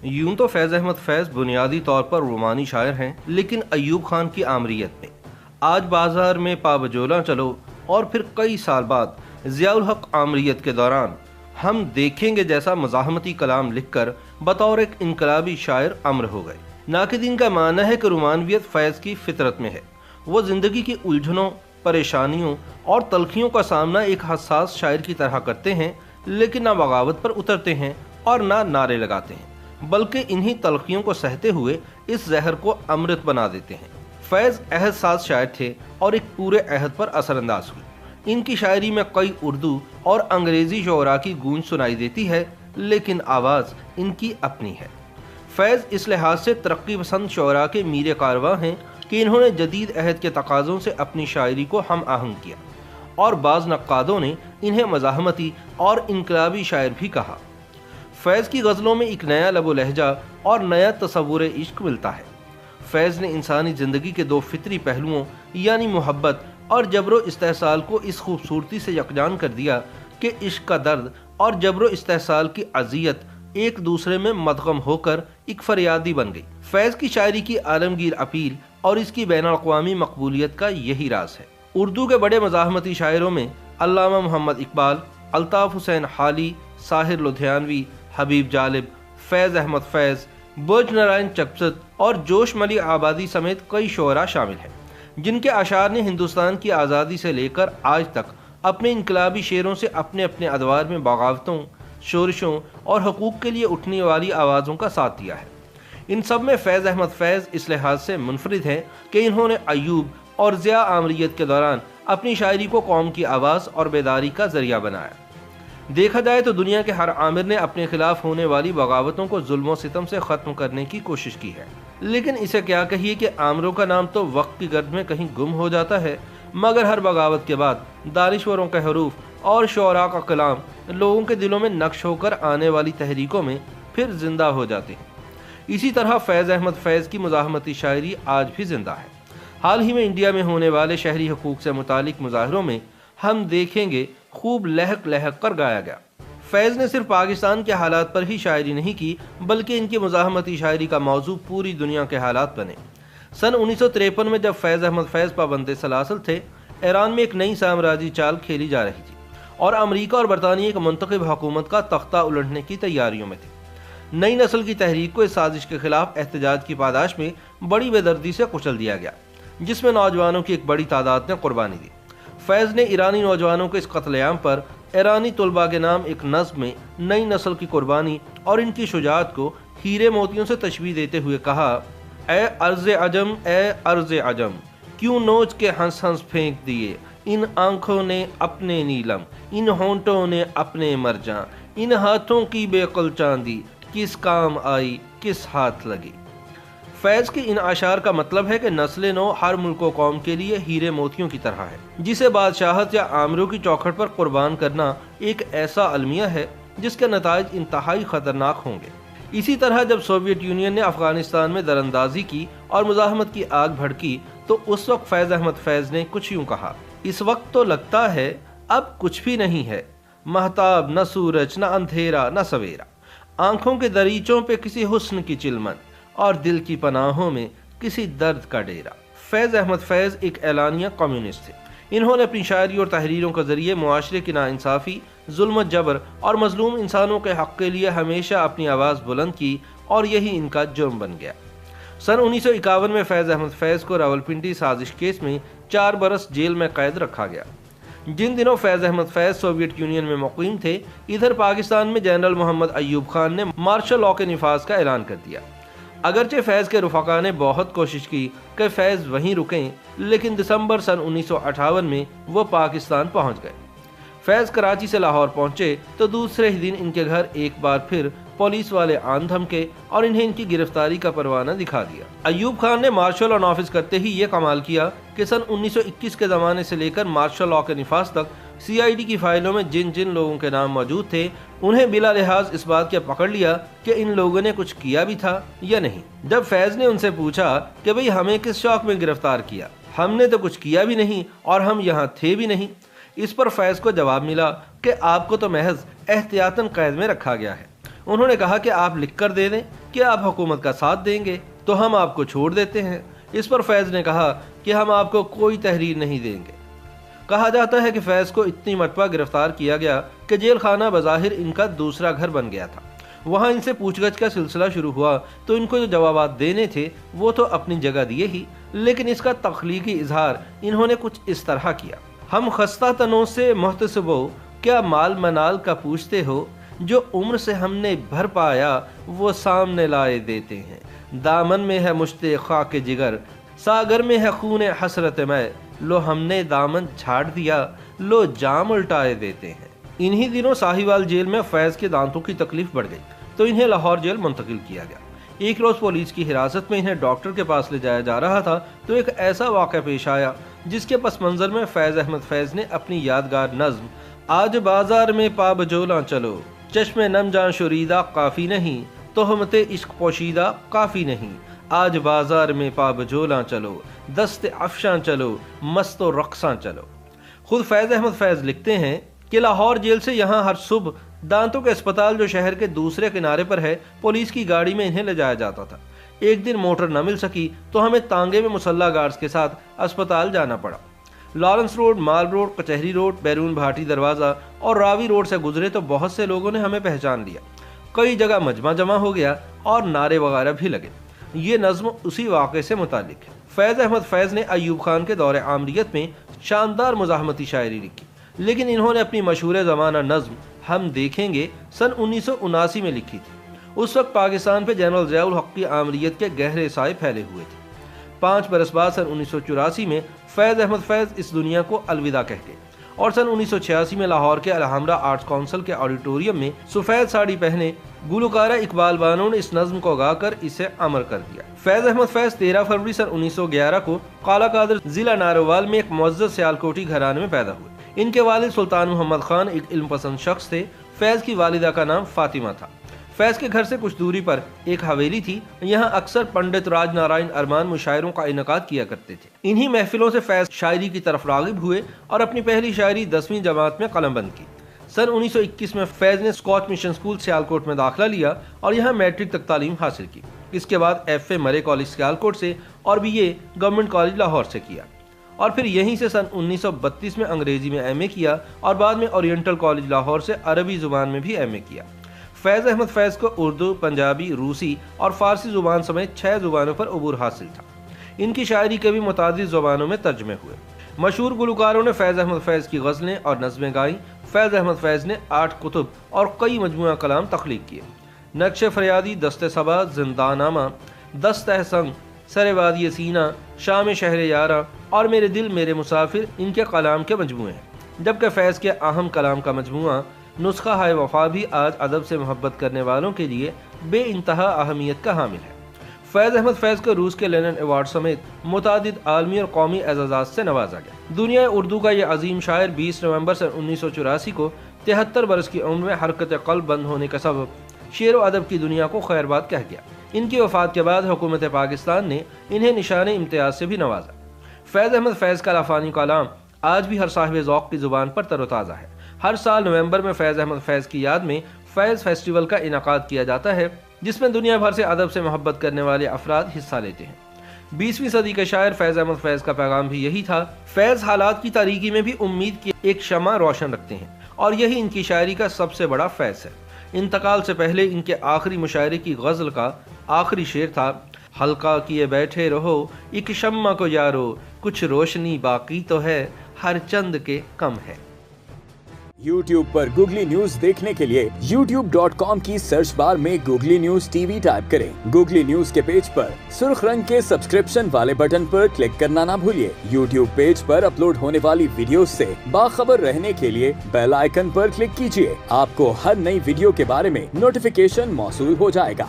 یوں تو فیض احمد فیض بنیادی طور پر رومانی شاعر ہیں، لیکن ایوب خان کی آمریت میں آج بازار میں پا بجولاں چلو اور پھر کئی سال بعد ضیاء الحق آمریت کے دوران ہم دیکھیں گے جیسا مزاحمتی کلام لکھ کر بطور ایک انقلابی شاعر امر ہو گئے۔ ناقدین کا ماننا ہے کہ رومانویت فیض کی فطرت میں ہے۔ وہ زندگی کی الجھنوں، پریشانیوں اور تلخیوں کا سامنا ایک حساس شاعر کی طرح کرتے ہیں، لیکن نہ بغاوت پر اترتے ہیں اور نہ نعرے لگاتے ہیں، بلکہ انہی تلخیوں کو سہتے ہوئے اس زہر کو امرت بنا دیتے ہیں۔ فیض عہد ساز شاعر تھے اور ایک پورے عہد پر اثر انداز ہوئے۔ ان کی شاعری میں کئی اردو اور انگریزی شعراء کی گونج سنائی دیتی ہے، لیکن آواز ان کی اپنی ہے۔ فیض اس لحاظ سے ترقی پسند شعراء کے میر کارواں ہیں کہ انہوں نے جدید عہد کے تقاضوں سے اپنی شاعری کو ہم آہنگ کیا، اور بعض نقادوں نے انہیں مزاحمتی اور انقلابی شاعر بھی کہا۔ فیض کی غزلوں میں ایک نیا لب و لہجہ اور نیا تصور عشق ملتا ہے۔ فیض نے انسانی زندگی کے دو فطری پہلوؤں یعنی محبت اور جبر و استحصال کو اس خوبصورتی سے یکجان کر دیا کہ عشق کا درد اور جبر و استحصال کی اذیت ایک دوسرے میں مدغم ہو کر ایک فریادی بن گئی۔ فیض کی شاعری کی عالمگیر اپیل اور اس کی بین الاقوامی مقبولیت کا یہی راز ہے۔ اردو کے بڑے مزاحمتی شاعروں میں علامہ محمد اقبال، الطاف حسین حالی، ساحر لدھیانوی، حبیب جالب، فیض احمد فیض، برج نارائن چکست اور جوش ملی آبادی سمیت کئی شعراء شامل ہیں، جن کے اشعار نے ہندوستان کی آزادی سے لے کر آج تک اپنے انقلابی شعروں سے اپنے اپنے ادوار میں بغاوتوں، شورشوں اور حقوق کے لیے اٹھنے والی آوازوں کا ساتھ دیا ہے۔ ان سب میں فیض احمد فیض اس لحاظ سے منفرد ہیں کہ انہوں نے ایوب اور ضیاء آمریت کے دوران اپنی شاعری کو قوم کی آواز اور بیداری کا ذریعہ بنایا۔ دیکھا جائے تو دنیا کے ہر آمر نے اپنے خلاف ہونے والی بغاوتوں کو ظلم و ستم سے ختم کرنے کی کوشش کی ہے، لیکن اسے کیا کہیے کہ آمروں کا نام تو وقت کی گرد میں کہیں گم ہو جاتا ہے، مگر ہر بغاوت کے بعد دانشوروں کے حروف اور شعراء کا کلام لوگوں کے دلوں میں نقش ہو کر آنے والی تحریکوں میں پھر زندہ ہو جاتے ہیں۔ اسی طرح فیض احمد فیض کی مزاحمتی شاعری آج بھی زندہ ہے۔ حال ہی میں انڈیا میں ہونے والے شہری حقوق سے متعلق مظاہروں میں ہم دیکھیں گے خوب لہک لہک کر گایا گیا۔ فیض نے صرف پاکستان کے حالات پر ہی شاعری نہیں کی، بلکہ ان کی مزاحمتی شاعری کا موضوع پوری دنیا کے حالات بنے۔ سن 1953 میں جب فیض احمد فیض پابند سلاسل تھے، ایران میں ایک نئی سامراجی چال کھیلی جا رہی تھی اور امریکہ اور برطانیہ کی منتخب حکومت کا تختہ الٹنے کی تیاریوں میں تھے۔ نئی نسل کی تحریک کو اس سازش کے خلاف احتجاج کی پاداش میں بڑی بے دردی سے کچل دیا گیا، جس میں نوجوانوں کی ایک بڑی تعداد نے قربانی دی۔ فیض نے ایرانی نوجوانوں کے اس قتل عام پر ایرانی طلباء کے نام ایک نظم میں نئی نسل کی قربانی اور ان کی شجاعت کو ہیرے موتیوں سے تشبیہ دیتے ہوئے کہا: اے ارض عجم، اے ارض عجم، کیوں نوچ کے ہنس ہنس پھینک دیے ان آنکھوں نے اپنے نیلم، ان ہونٹوں نے اپنے مرجاں، ان ہاتھوں کی بے قل چاندی کس کام آئی، کس ہاتھ لگی۔ فیض کے ان اشعار کا مطلب ہے کہ نسل نو ہر ملک و قوم کے لیے ہیرے موتیوں کی طرح ہے، جسے بادشاہت یا آمروں کی چوکھٹ پر قربان کرنا ایک ایسا المیہ ہے جس کے نتائج انتہائی خطرناک ہوں گے۔ اسی طرح جب سوویت یونین نے افغانستان میں دراندازی کی اور مزاحمت کی آگ بھڑکی تو اس وقت فیض احمد فیض نے کچھ یوں کہا: اس وقت تو لگتا ہے اب کچھ بھی نہیں ہے، مہتاب نہ سورج، نہ اندھیرا نہ سویرا، آنکھوں کے دریچوں پہ کسی حسن کی چلمن اور دل کی پناہوں میں کسی درد کا ڈیرا۔ فیض احمد فیض ایک اعلانیہ کمیونسٹ تھے۔ انہوں نے اپنی شاعری اور تحریروں کے ذریعے معاشرے کی ناانصافی، ظلم و جبر اور مظلوم انسانوں کے حق کے لیے ہمیشہ اپنی آواز بلند کی، اور یہی ان کا جرم بن گیا۔ سن 1951 میں فیض احمد فیض کو راولپنڈی سازش کیس میں 4 برس جیل میں قید رکھا گیا۔ جن دنوں فیض احمد فیض سوویت یونین میں مقیم تھے، ادھر پاکستان میں جنرل محمد ایوب خان نے مارشل لاء کے نفاذ کا اعلان کر دیا۔ اگرچہ فیض کے رفقا نے بہت کوشش کی کہ فیض وہیں رکیں، لیکن دسمبر سن 1958 میں وہ پاکستان پہنچ گئے۔ فیض کراچی سے لاہور پہنچے تو دوسرے ہی دن ان کے گھر ایک بار پھر پولیس والے آن دھمکے اور انہیں ان کی گرفتاری کا پروانہ دکھا دیا۔ ایوب خان نے مارشل لاء نافذ کرتے ہی یہ کمال کیا کہ سن 1921 کے زمانے سے لے کر مارشل لاء کے نفاذ تک CID کی فائلوں میں جن جن لوگوں کے نام موجود تھے، انہیں بلا لحاظ اس بات کے پکڑ لیا کہ ان لوگوں نے کچھ کیا بھی تھا یا نہیں۔ جب فیض نے ان سے پوچھا کہ بھئی ہمیں کس شوق میں گرفتار کیا، ہم نے تو کچھ کیا بھی نہیں اور ہم یہاں تھے بھی نہیں، اس پر فیض کو جواب ملا کہ آپ کو تو محض احتیاطاً قید میں رکھا گیا ہے۔ انہوں نے کہا کہ آپ لکھ کر دے دیں کہ آپ حکومت کا ساتھ دیں گے تو ہم آپ کو چھوڑ دیتے ہیں۔ اس پر فیض نے کہا کہ ہم آپ کو کوئی تحریر نہیں دیں گے۔ کہا جاتا ہے کہ فیض کو اتنی مرتبہ گرفتار کیا گیا کہ جیل خانہ بظاہر ان کا دوسرا گھر بن گیا تھا۔ وہاں ان سے پوچھ گچھ کا سلسلہ شروع ہوا تو ان کو جو جوابات دینے تھے وہ تو اپنی جگہ دیے ہی، لیکن اس کا تخلیقی اظہار انہوں نے کچھ اس طرح کیا۔ ہم خستہ تنوں سے محتسبو کیا مال منال کا پوچھتے ہو، جو عمر سے ہم نے بھر پایا وہ سامنے لائے دیتے ہیں۔ دامن میں ہے مشت خاک جگر، ساگر میں ہے خون حسرت میں، لو ہم نے دامن جھاڑ دیا، لو جام الٹائے دیتے ہیں۔ انہی دنوں ساہیوال جیل میں فیض کے دانتوں کی تکلیف بڑھ گئی تو انہیں لاہور جیل منتقل کیا گیا۔ ایک روز پولیس کی حراست میں انہیں ڈاکٹر کے پاس لے جایا جا رہا تھا تو ایک ایسا واقعہ پیش آیا جس کے پس منظر میں فیض احمد فیض نے اپنی یادگار نظم آج بازار میں پا بجولاں چلو، چشم نم جان شوریدہ کافی نہیں، تہمت عشق پوشیدہ کافی نہیں، آج بازار میں پا بجولاں چلو، دست افشاں چلو، مست و رقصاں چلو۔ خود فیض احمد فیض لکھتے ہیں کہ لاہور جیل سے یہاں ہر صبح دانتوں کے اسپتال جو شہر کے دوسرے کنارے پر ہے پولیس کی گاڑی میں انہیں لے جایا جاتا تھا۔ ایک دن موٹر نہ مل سکی تو ہمیں تانگے میں مسلح گارڈز کے ساتھ اسپتال جانا پڑا۔ لارنس روڈ، مال روڈ، کچہری روڈ، بیرون بھاٹی دروازہ اور راوی روڈ سے گزرے تو بہت سے لوگوں نے ہمیں پہچان لیا۔ کئی جگہ مجمع جمع ہو گیا اور نعرے وغیرہ بھی لگے۔ یہ نظم اسی واقعے سے متعلق ہے۔ فیض احمد فیض نے ایوب خان کے دور عامریت میں شاندار مزاحمتی شاعری لکھی، لیکن انہوں نے اپنی مشہور زمانہ نظم ہم دیکھیں گے سن 1979 میں لکھی تھی۔ اس وقت پاکستان پہ جنرل ضیاء الحق کی آمریت کے گہرے سائے پھیلے ہوئے تھے۔ 5 برس بعد سن 1984 میں فیض احمد فیض اس دنیا کو الوداع کہہ گئے اور سن 1986 میں لاہور کے الحمرا آرٹس کونسل کے آڈیٹوریم میں سفید ساڑی پہنے گلوکارہ اقبال بانو نے اس نظم کو گا کر اسے امر کر دیا۔ فیض احمد فیض 13 فروری سن 1911 کو قلعہ قادر ضلع ناروال میں ایک معزز سیالکوٹی گھرانے میں پیدا ہوئے۔ ان کے والد سلطان محمد خان ایک علم پسند شخص تھے۔ فیض کی والدہ کا نام فاطمہ تھا۔ فیض کے گھر سے کچھ دوری پر ایک حویلی تھی، یہاں اکثر پنڈت راج نارائن ارمان مشاعروں کا انعقاد کیا کرتے تھے۔ انہی محفلوں سے فیض شاعری کی طرف راغب ہوئے اور اپنی پہلی شاعری 10ویں جماعت میں قلم بند کی۔ سن 1921 میں فیض نے اسکاچ مشن اسکول سیالکوٹ میں داخلہ لیا اور یہاں میٹرک تک تعلیم حاصل کی۔ اس کے بعد ایف اے مرے کالج سیالکوٹ سے اور B A government college Lahore سے کیا اور پھر یہیں سے سن 1932 میں انگریزی میں ایم اے کیا اور بعد میں اورینٹل کالج لاہور سے عربی زبان میں بھی ایم اے کیا۔ فیض احمد فیض کو اردو، پنجابی، روسی اور فارسی زبان سمیت 6 زبانوں پر عبور حاصل تھا۔ ان کی شاعری کے بھی متعدد زبانوں میں ترجمے ہوئے۔ مشہور گلوکاروں نے فیض احمد فیض کی غزلیں اور نظمیں گائیں۔ فیض احمد فیض نے 8 کتب اور کئی مجموعہ کلام تخلیق کیے۔ نقش فریادی، دست صبا، زندہ نامہ، دست احسن، سر وادی سینہ، شام شہر یاراں اور میرے دل میرے مسافر ان کے کلام کے مجموعے ہیں، جبکہ فیض کے اہم کلام کا مجموعہ نسخہ ہے وفا بھی آج ادب سے محبت کرنے والوں کے لیے بے انتہا اہمیت کا حامل ہے۔ فیض احمد فیض کو روس کے لینن ایوارڈ سمیت متعدد عالمی اور قومی اعزازات سے نوازا گیا۔ دنیا اردو کا یہ عظیم شاعر 20 نومبر سن 1984 کو 73 برس کی عمر میں حرکت قلب بند ہونے کا سبب شعر و ادب کی دنیا کو خیر باد کہہ گیا۔ ان کی وفات کے بعد حکومت پاکستان نے انہیں نشان امتیاز سے بھی نوازا۔ فیض احمد فیض کا لافانی کلام آج بھی ہر صاحب ذوق کی زبان پر تر و تازہ ہے۔ ہر سال نومبر میں فیض احمد فیض کی یاد میں فیض فیسٹیول کا انعقاد کیا جاتا ہے، جس میں دنیا بھر سے ادب سے محبت کرنے والے افراد حصہ لیتے ہیں۔ 20ویں صدی کے شاعر فیض احمد فیض کا پیغام بھی یہی تھا۔ فیض حالات کی تاریکی میں بھی امید کی ایک شمع روشن رکھتے ہیں اور یہی ان کی شاعری کا سب سے بڑا فیض ہے۔ انتقال سے پہلے ان کے آخری مشاعرے کی غزل کا آخری شعر تھا: ہلکا کیے بیٹھے رہو ایک شمع کو یارو، کچھ روشنی باقی تو ہے، ہر چند کے کم ہے۔ YouTube پر گوگلی نیوز دیکھنے کے لیے youtube.com کی سرچ بار میں googly news T V type کریں۔ گوگلی نیوز کے پیج پر سرخ رنگ کے سبسکرپشن والے بٹن پر کلک کرنا نہ بھولیے۔ YouTube پیج پر اپلوڈ ہونے والی ویڈیوز سے باخبر رہنے کے لیے بیل آئیکن پر کلک کیجیے۔ آپ کو ہر نئی ویڈیو کے بارے میں نوٹیفیکیشن موصول ہو جائے گا۔